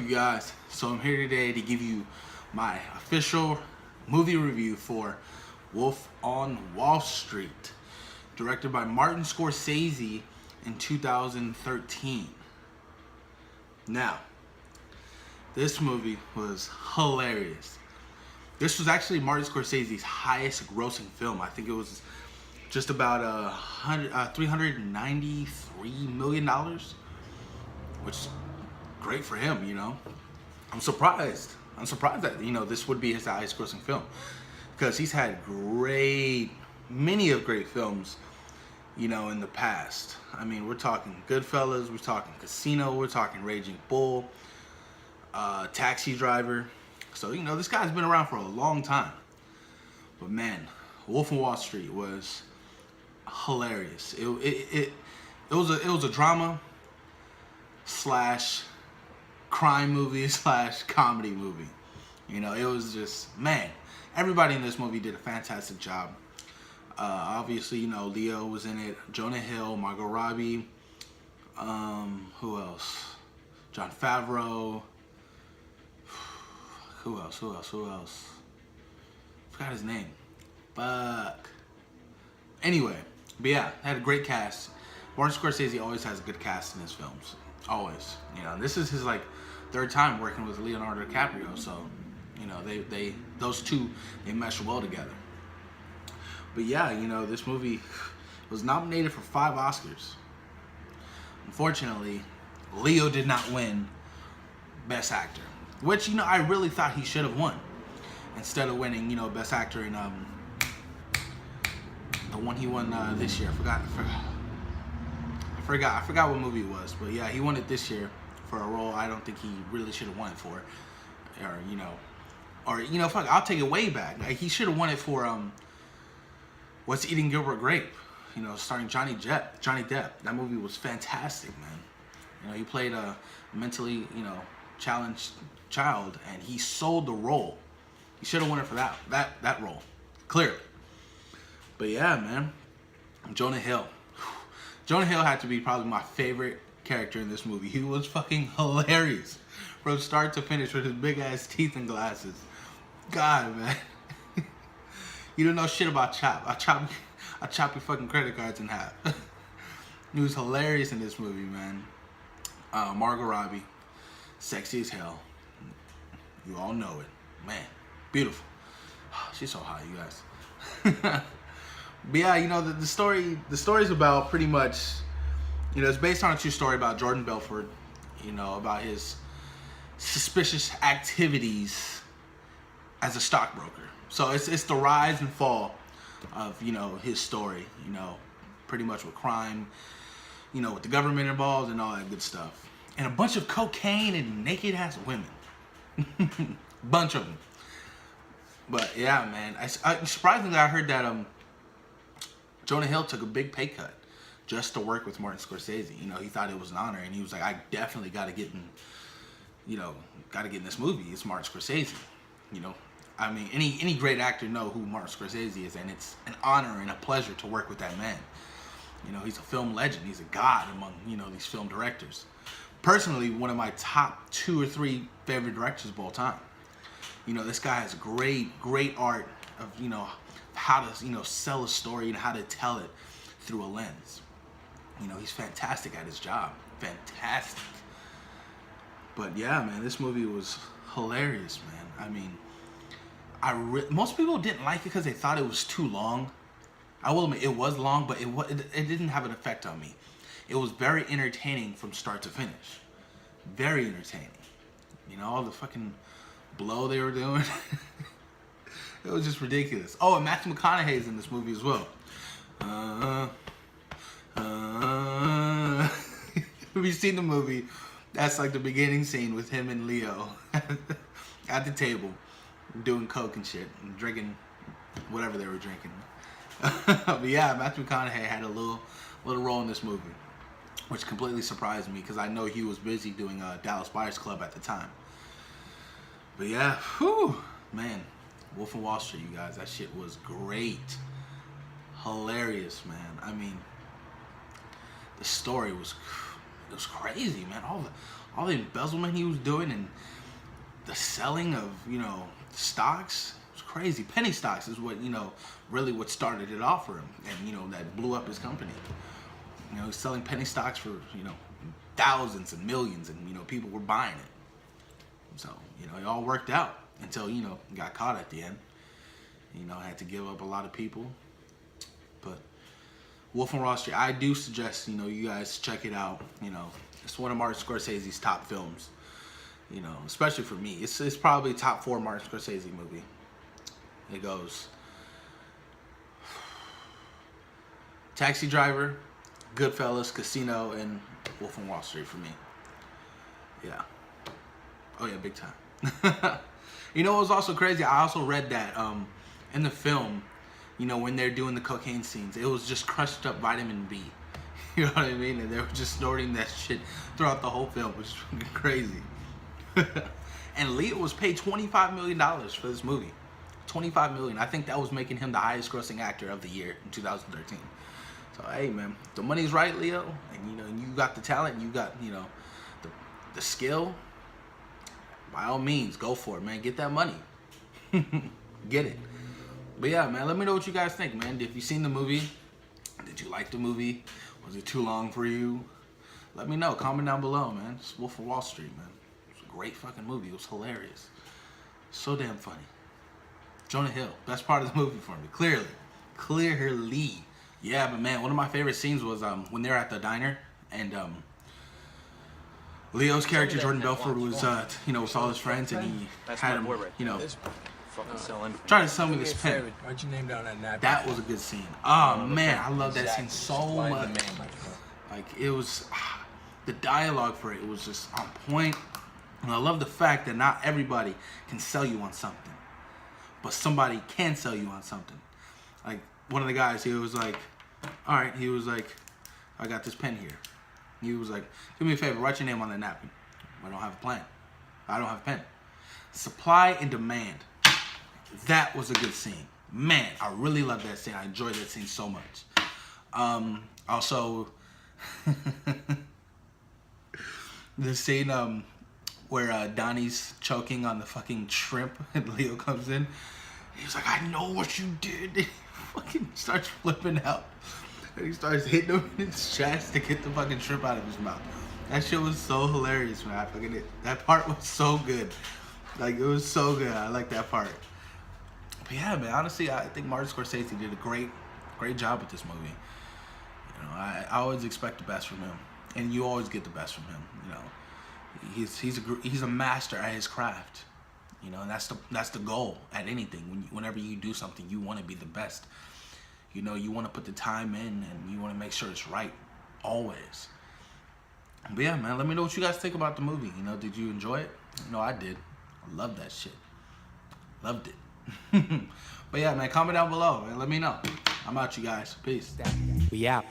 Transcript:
you guys? So I'm here today to give you my official movie review for Wolf on Wall Street, directed by Martin Scorsese in 2013. Now, this movie was hilarious. This was actually Martin Scorsese's highest grossing film. I think it was just about $393 million, which is great for him, you know. I'm surprised that, you know, this would be his highest grossing film, because he's had many great films, you know, in the past. I mean, we're talking Goodfellas, we're talking Casino, we're talking Raging Bull, Taxi Driver. So, you know, this guy's been around for a long time. But man, Wolf on Wall Street was hilarious. It was a drama slash crime movie slash comedy movie. You know, it was just, man, everybody in this movie did a fantastic job. Obviously, you know, Leo was in it, Jonah Hill, Margot Robbie, who else? Jon Favreau. Who else? Forgot his name. Fuck. Anyway, but yeah, had a great cast. Martin Scorsese always has a good cast in his films. Always. You know, this is his like third time working with Leonardo DiCaprio, so you know, those two mesh well together. But yeah, you know, this movie was nominated for 5 Oscars. Unfortunately, Leo did not win Best Actor, which, you know, I really thought he should have won, instead of winning, you know, Best Actor in the one he won this year. I forgot what movie it was, but yeah, he won it this year for a role I don't think he really should have won it for, or you know, fuck, I'll take it way back. Like, he should have won it for What's Eating Gilbert Grape, you know, starring Johnny Depp. That movie was fantastic, man. You know, he played a mentally, you know, challenged child, and he sold the role. He should have won it for that role, clearly. But yeah, man, Jonah Hill. Jonah Hill had to be probably my favorite character in this movie. He was fucking hilarious from start to finish with his big ass teeth and glasses. God, man. You don't know shit about Chop. I chop your fucking credit cards in half. He was hilarious in this movie, man. Margot Robbie, sexy as hell. You all know it, man. Beautiful. She's so hot, you guys. But yeah, you know, the story's about pretty much, you know, it's based on a true story about Jordan Belfort, you know, about his suspicious activities as a stockbroker. So it's the rise and fall of, you know, his story, you know, pretty much with crime, you know, with the government involved and all that good stuff. And a bunch of cocaine and naked ass women. Bunch of them. But yeah, man, surprisingly I heard that Jonah Hill took a big pay cut just to work with Martin Scorsese. You know, he thought it was an honor, and he was like, I definitely got to get in this movie. It's Martin Scorsese. You know, I mean, any great actor know who Martin Scorsese is, and it's an honor and a pleasure to work with that man. You know, he's a film legend. He's a god among, you know, these film directors. Personally, one of my top 2 or 3 favorite directors of all time. You know, this guy has great art of, you know, how to, you know, sell a story and how to tell it through a lens. You know, he's fantastic at his job. Fantastic. But yeah, man, this movie was hilarious, man. I mean, most people didn't like it because they thought it was too long. I will admit, it was long, but it didn't have an effect on me. It was very entertaining from start to finish. Very entertaining. You know, all the fucking blow they were doing. It was just ridiculous. Oh, and Matthew McConaughey's in this movie as well. If you've seen the movie, that's like the beginning scene with him and Leo at the table doing coke and shit and drinking whatever they were drinking. But yeah, Matthew McConaughey had a little role in this movie, which completely surprised me because I know he was busy doing Dallas Buyers Club at the time. But yeah, whew, man. Wolf of Wall Street, you guys, that shit was great. Hilarious, man. I mean, the story was, It was crazy, man. All the embezzlement he was doing and the selling of, you know, stocks. It was crazy. Penny stocks is what, you know, really what started it off for him, and, you know, that blew up his company. You know, he's selling penny stocks for, you know, thousands and millions, and, you know, people were buying it. So, you know, it all worked out until, you know, got caught at the end. You know, had to give up a lot of people. But Wolf of Wall Street, I do suggest, you know, you guys check it out. You know, it's one of Martin Scorsese's top films. You know, especially for me. It's probably top 4 Martin Scorsese movie. It goes Taxi Driver, Goodfellas, Casino, and Wolf of Wall Street for me. Yeah. Oh yeah, big time. You know what was also crazy? I also read that in the film, you know, when they're doing the cocaine scenes, it was just crushed up vitamin B. You know what I mean? And they were just snorting that shit throughout the whole film, which is fucking crazy. And Leo was paid $25 million for this movie. $25 million. I think that was making him the highest grossing actor of the year in 2013. So hey man, the money's right, Leo, and you know, you got the talent, you got, you know, the skill. By all means, go for it, man. Get that money. Get it. But yeah, man, let me know what you guys think, man. If you seen the movie, did you like the movie? Was it too long for you? Let me know. Comment down below, man. It's Wolf of Wall Street, man. It's a great fucking movie. It was hilarious. So damn funny. Jonah Hill, best part of the movie for me. Clearly. Yeah, but man, one of my favorite scenes was when they're at the diner and Leo's character Jordan Belfort was you know, with all his friends, and he had him, you know, trying to sell me this pen. Write your name down on that. That was a good scene. Oh man, I love that scene so much. Like it was, the dialogue for it was just on point. And I love the fact that not everybody can sell you on something, but somebody can sell you on something. Like one of the guys, he was like, all right, he was like, I got this pen here. He was like, do me a favor, write your name on that napkin. I don't have a plan. I don't have a pen. Supply and demand. That was a good scene. Man, I really love that scene. I enjoyed that scene so much. Also, the scene where Donnie's choking on the fucking shrimp and Leo comes in. He's like, I know what you did. And he fucking starts flipping out. And he starts hitting him in his chest to get the fucking shrimp out of his mouth. That shit was so hilarious, man. That part was so good. Like, it was so good. I like that part. But yeah, man, honestly, I think Martin Scorsese did a great job with this movie. You know, I always expect the best from him. And you always get the best from him, you know. He's a master at his craft. You know, and that's the goal at anything. Whenever you do something, you want to be the best. You know, you want to put the time in, and you want to make sure it's right, always. But yeah, man, let me know what you guys think about the movie. You know, did you enjoy it? You know, I did. I loved that shit. Loved it. But yeah, man, comment down below and let me know. I'm out, you guys. Peace. We out.